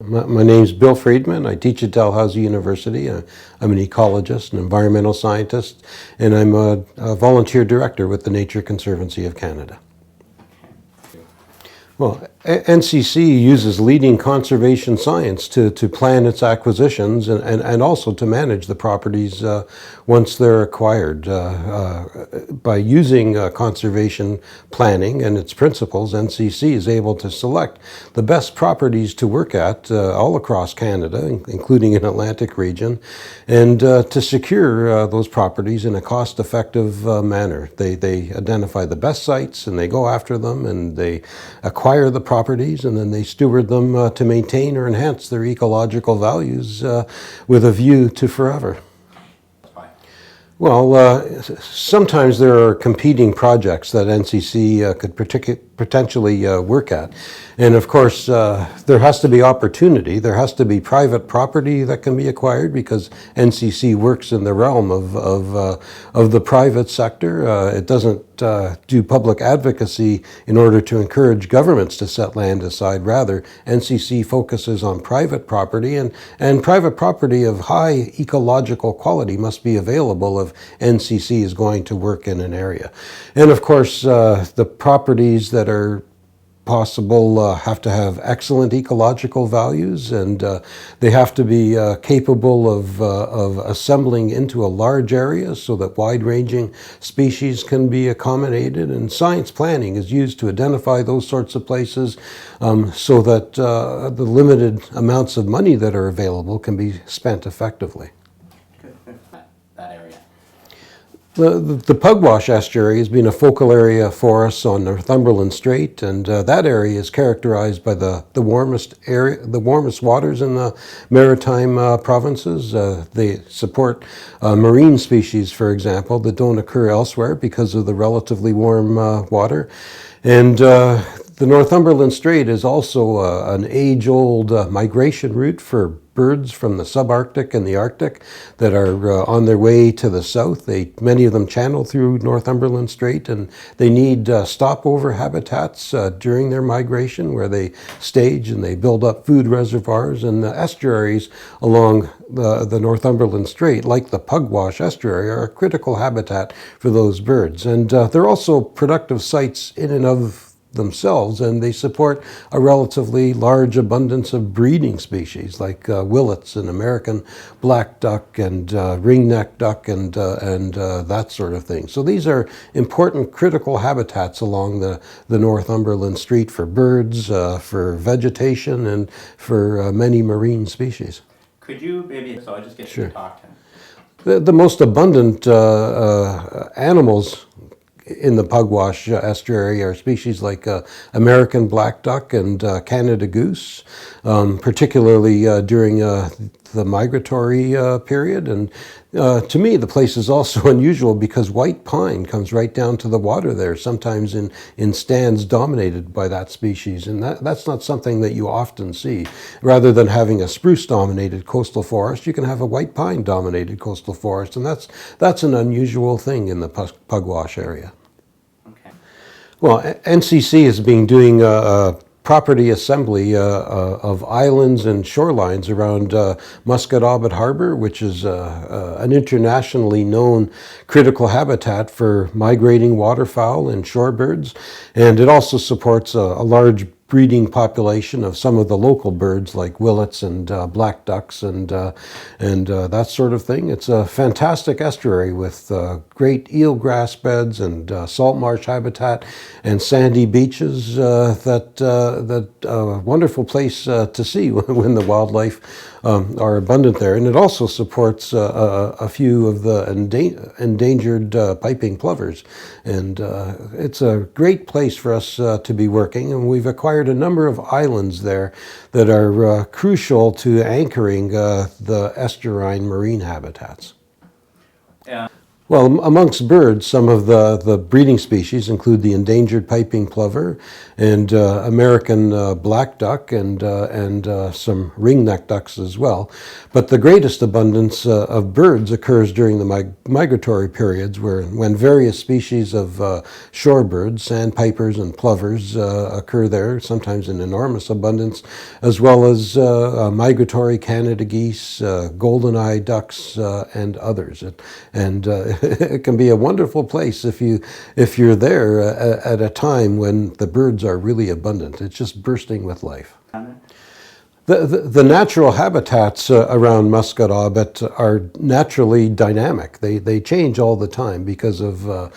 My name's Bill Freedman. I teach at Dalhousie University. I'm an ecologist, an environmental scientist, and I'm a volunteer director with the Nature Conservancy of Canada. Well, NCC uses leading conservation science to plan its acquisitions and also to manage the properties once they're acquired. By using conservation planning and its principles, NCC is able to select the best properties to work at all across Canada, including an Atlantic region, and to secure those properties in a cost-effective manner. They identify the best sites and they go after them and they acquire the properties, and then they steward them to maintain or enhance their ecological values with a view to forever. Well, sometimes there are competing projects that NCC could potentially work at. And of course, there has to be opportunity. There has to be private property that can be acquired because NCC works in the realm of the private sector. It doesn't do public advocacy in order to encourage governments to set land aside. Rather, NCC focuses on private property, and private property of high ecological quality must be available if NCC is going to work in an area. And of course, the properties that are possible have to have excellent ecological values, and they have to be capable of assembling into a large area so that wide-ranging species can be accommodated. And science planning is used to identify those sorts of places so that the limited amounts of money that are available can be spent effectively. That area. The Pugwash Estuary has been a focal area for us on Northumberland Strait, and that area is characterized by the warmest waters in the maritime provinces. They support marine species, for example, that don't occur elsewhere because of the relatively warm water. And the Northumberland Strait is also an age-old migration route for birds from the subarctic and the Arctic that are on their way to the south. Many of them channel through Northumberland Strait, and they need stopover habitats during their migration where they stage and they build up food reservoirs. And the estuaries along the Northumberland Strait, like the Pugwash Estuary, are a critical habitat for those birds. And they're also productive sites in and of themselves, and they support a relatively large abundance of breeding species like willets and American black duck and ringneck duck and that sort of thing. So these are important critical habitats along the Northumberland Strait for birds, for vegetation, and for many marine species. Could you maybe, so I just get Sure. to talk to him. The most abundant animals in the Pugwash estuary are species like American black duck and Canada goose, particularly during the migratory period. And to me, the place is also unusual because white pine comes right down to the water there, sometimes in stands dominated by that species. And that's not something that you often see. Rather than having a spruce-dominated coastal forest, you can have a white pine-dominated coastal forest. And that's an unusual thing in the Pugwash area. Well, NCC has been doing property assembly of islands and shorelines around Musquodoboit Harbour, which is an internationally known critical habitat for migrating waterfowl and shorebirds. And it also supports a large breeding population of some of the local birds like willets and black ducks and that sort of thing. It's a fantastic estuary with great eelgrass beds and salt marsh habitat and sandy beaches that a wonderful place to see when the wildlife are abundant there. And it also supports a few of the endangered piping plovers. And it's a great place for us to be working, and we've acquired a number of islands there that are crucial to anchoring the estuarine marine habitats. Yeah. Well, amongst birds, some of the breeding species include the endangered piping plover and American black duck and some ringneck ducks as well. But the greatest abundance of birds occurs during the migratory periods when various species of shorebirds, sandpipers and plovers occur there, sometimes in enormous abundance, as well as migratory Canada geese, golden-eye ducks, and others. It can be a wonderful place if you're there at a time when the birds are really abundant. It's just bursting with life. The natural habitats around Muscat Aubet are naturally dynamic. They change all the time because of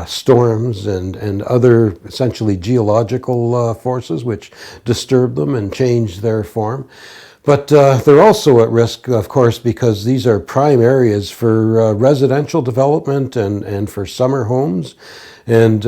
storms and other essentially geological forces which disturb them and change their form. But they're also at risk, of course, because these are prime areas for residential development and for summer homes. And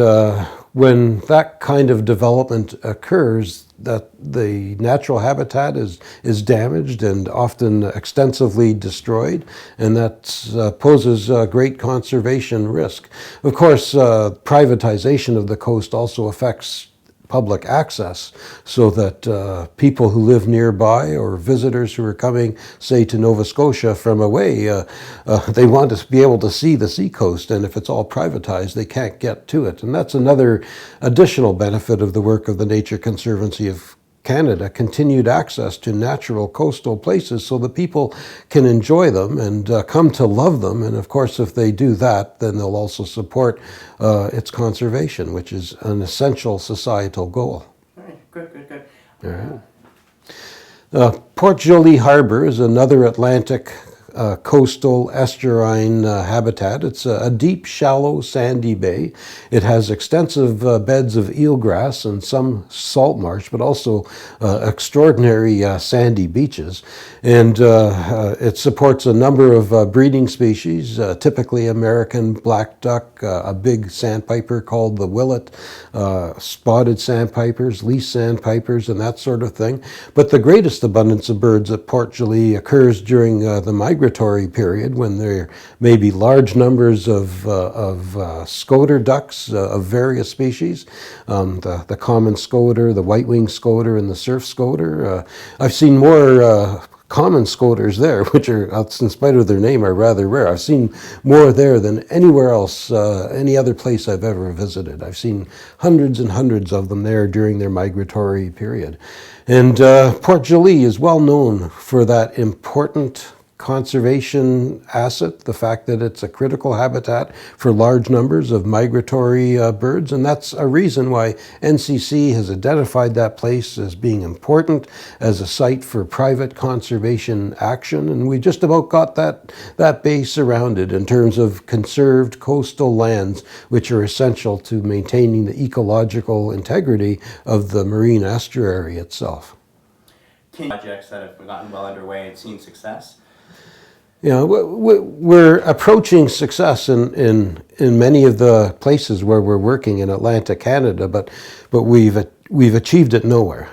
when that kind of development occurs, that the natural habitat is damaged and often extensively destroyed, and that poses a great conservation risk. Of course, privatization of the coast also affects public access, so that people who live nearby or visitors who are coming, say, to Nova Scotia from away, they want to be able to see the seacoast, and if it's all privatized, they can't get to it. And that's another additional benefit of the work of the Nature Conservancy of Canada, continued access to natural coastal places so that people can enjoy them and come to love them. And of course, if they do that, then they'll also support its conservation, which is an essential societal goal. All right, good. All right. Port Joli Harbour is another Atlantic coastal estuarine habitat. It's a deep, shallow, sandy bay. It has extensive beds of eelgrass and some salt marsh, but also extraordinary sandy beaches. And it supports a number of breeding species, typically American black duck, a big sandpiper called the willet, spotted sandpipers, least sandpipers, and that sort of thing. But the greatest abundance of birds at Port Joli occurs during the migratory period, when there may be large numbers of scoter ducks of various species, the common scoter, the white-winged scoter, and the surf scoter. I've seen more common scoters there, which are, in spite of their name, are rather rare. I've seen more there than anywhere else, any other place I've ever visited. I've seen hundreds and hundreds of them there during their migratory period. And Port Joli is well known for that important conservation asset, the fact that it's a critical habitat for large numbers of migratory birds, and that's a reason why NCC has identified that place as being important as a site for private conservation action, and we just about got that bay surrounded in terms of conserved coastal lands, which are essential to maintaining the ecological integrity of the marine estuary itself. Projects that have gotten well underway and seen success? You know, we're approaching success in many of the places where we're working in Atlantic Canada, but we've achieved it nowhere.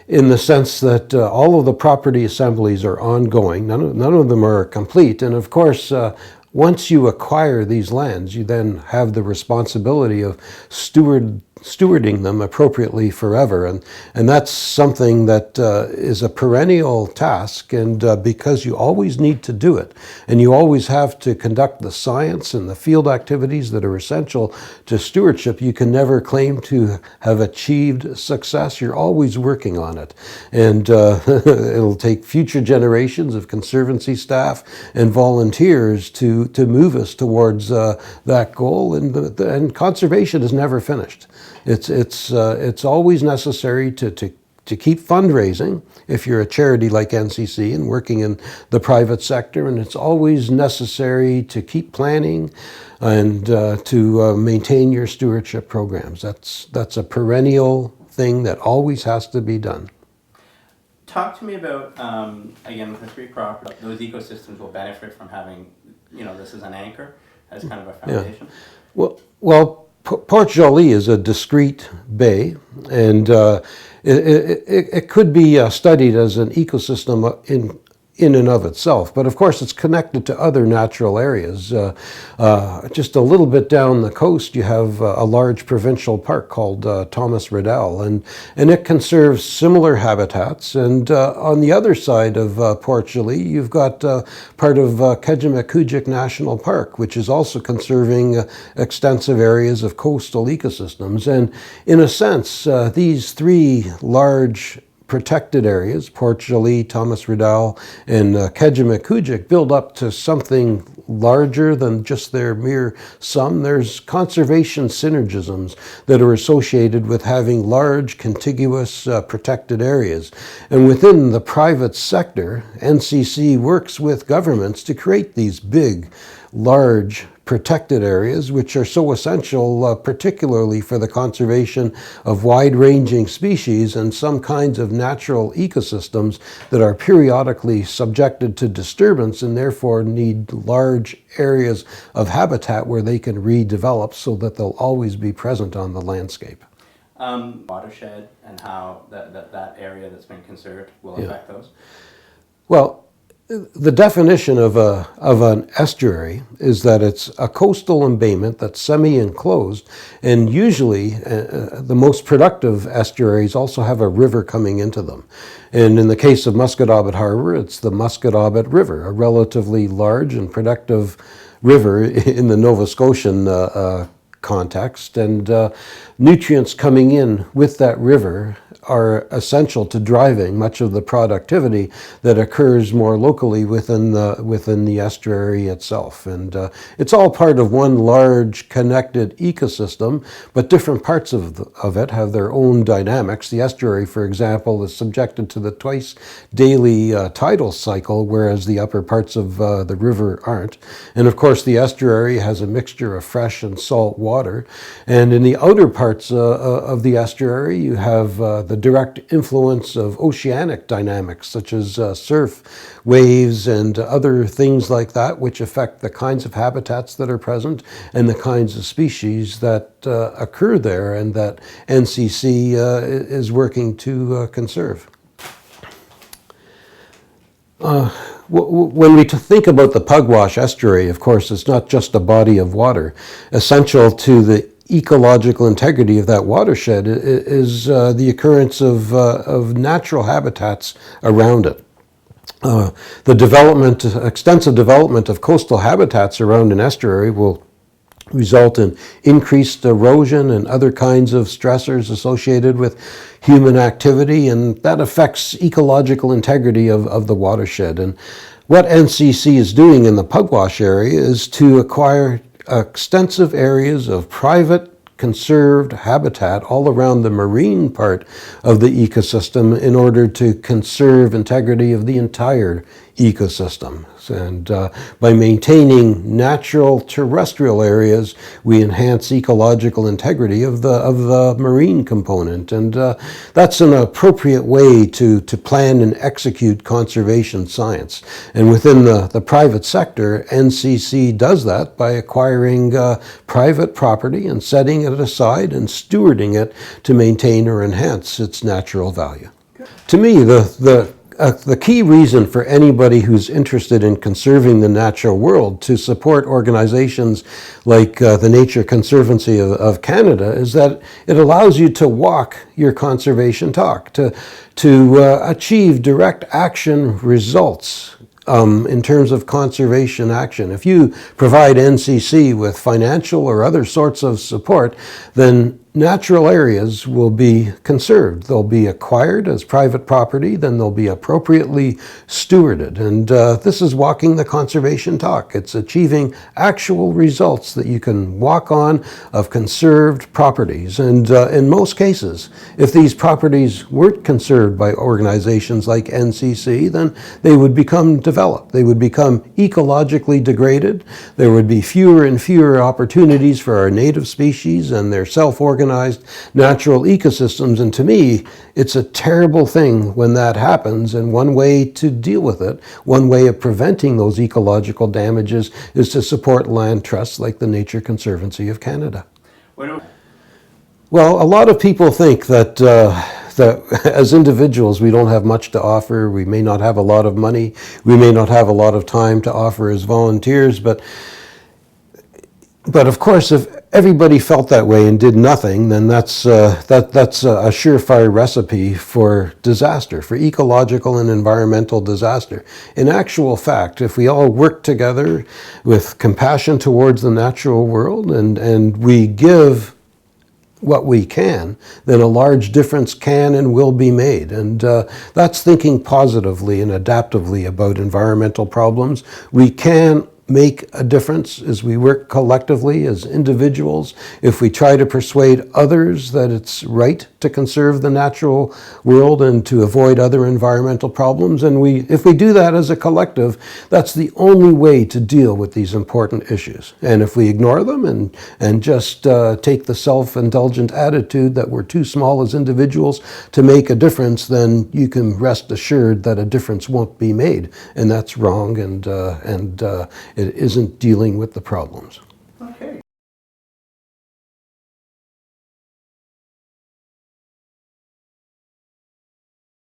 In the sense that all of the property assemblies are ongoing, none of them are complete, and of course, once you acquire these lands, you then have the responsibility of stewarding them appropriately forever, and that's something that is a perennial task, and because you always need to do it, and you always have to conduct the science and the field activities that are essential to stewardship, you can never claim to have achieved success. You're always working on it, and it'll take future generations of conservancy staff and volunteers to move us towards that goal, and conservation is never finished. It's always necessary to keep fundraising if you're a charity like NCC and working in the private sector, and it's always necessary to keep planning and to maintain your stewardship programs. That's a perennial thing that always has to be done. Talk to me about, again, with the three properties, those ecosystems will benefit from having, this as an anchor, as kind of a foundation? Yeah. Well, Port Joli is a discrete bay, and it could be studied as an ecosystem in and of itself, but of course it's connected to other natural areas. Just a little bit down the coast you have a large provincial park called Thomas Riddell, and it conserves similar habitats. And on the other side of Port Joli you've got part of Kejimkujik National Park, which is also conserving extensive areas of coastal ecosystems. And in a sense, these three large protected areas, Port Joli, Thomas Riddell, and Kejimkujik, build up to something larger than just their mere sum. There's conservation synergisms that are associated with having large, contiguous, protected areas. And within the private sector, NCC works with governments to create these big, large, protected areas, which are so essential, particularly for the conservation of wide-ranging species and some kinds of natural ecosystems that are periodically subjected to disturbance and therefore need large areas of habitat where they can redevelop so that they'll always be present on the landscape. Watershed and how that area that's been conserved will affect those? Well, the definition of an estuary is that it's a coastal embayment that's semi-enclosed, and usually the most productive estuaries also have a river coming into them. And in the case of Musquodoboit Harbour, it's the Musquodoboit River, a relatively large and productive river in the Nova Scotian context, and nutrients coming in with that river are essential to driving much of the productivity that occurs more locally within the estuary itself. And it's all part of one large connected ecosystem, but different parts of it have their own dynamics. The estuary, for example, is subjected to the twice daily tidal cycle, whereas the upper parts of the river aren't. And of course, the estuary has a mixture of fresh and salt water. And in the outer parts of the estuary, you have the direct influence of oceanic dynamics, such as surf, waves, and other things like that, which affect the kinds of habitats that are present and the kinds of species that occur there and that NCC is working to conserve. When we think about the Pugwash estuary, of course, it's not just a body of water. Essential to the ecological integrity of that watershed is the occurrence of natural habitats around it. The extensive development of coastal habitats around an estuary will result in increased erosion and other kinds of stressors associated with human activity, and that affects ecological integrity of the watershed. And what NCC is doing in the Pugwash area is to acquire extensive areas of private conserved habitat all around the marine part of the ecosystem in order to conserve integrity of the entire ecosystem. And by maintaining natural terrestrial areas, we enhance ecological integrity of the marine component. And that's an appropriate way to plan and execute conservation science. And within the private sector, NCC does that by acquiring private property and setting it aside and stewarding it to maintain or enhance its natural value. To me, the key reason for anybody who's interested in conserving the natural world to support organizations like the Nature Conservancy of Canada is that it allows you to walk your conservation talk, to achieve direct action results in terms of conservation action. If you provide NCC with financial or other sorts of support, then natural areas will be conserved. They'll be acquired as private property, then they'll be appropriately stewarded. And this is walking the conservation talk. It's achieving actual results that you can walk on of conserved properties. And in most cases, if these properties weren't conserved by organizations like NCC, then they would become developed. They would become ecologically degraded. There would be fewer and fewer opportunities for our native species and their self-organized natural ecosystems. And to me, it's a terrible thing when that happens. And one way to deal with it, one way of preventing those ecological damages, is to support land trusts like the Nature Conservancy of Canada. Well, a lot of people think that that as individuals we don't have much to offer. We may not have a lot of money. We may not have a lot of time to offer as volunteers, but of course, if everybody felt that way and did nothing, then that's a surefire recipe for disaster, for ecological and environmental disaster. In actual fact, if we all work together with compassion towards the natural world and we give what we can, then a large difference can and will be made. And that's thinking positively and adaptively about environmental problems. We can make a difference as we work collectively as individuals, if we try to persuade others that it's right to conserve the natural world and to avoid other environmental problems. And if we do that as a collective, that's the only way to deal with these important issues. And if we ignore them and just take the self-indulgent attitude that we're too small as individuals to make a difference, then you can rest assured that a difference won't be made. And that's wrong, and it isn't dealing with the problems.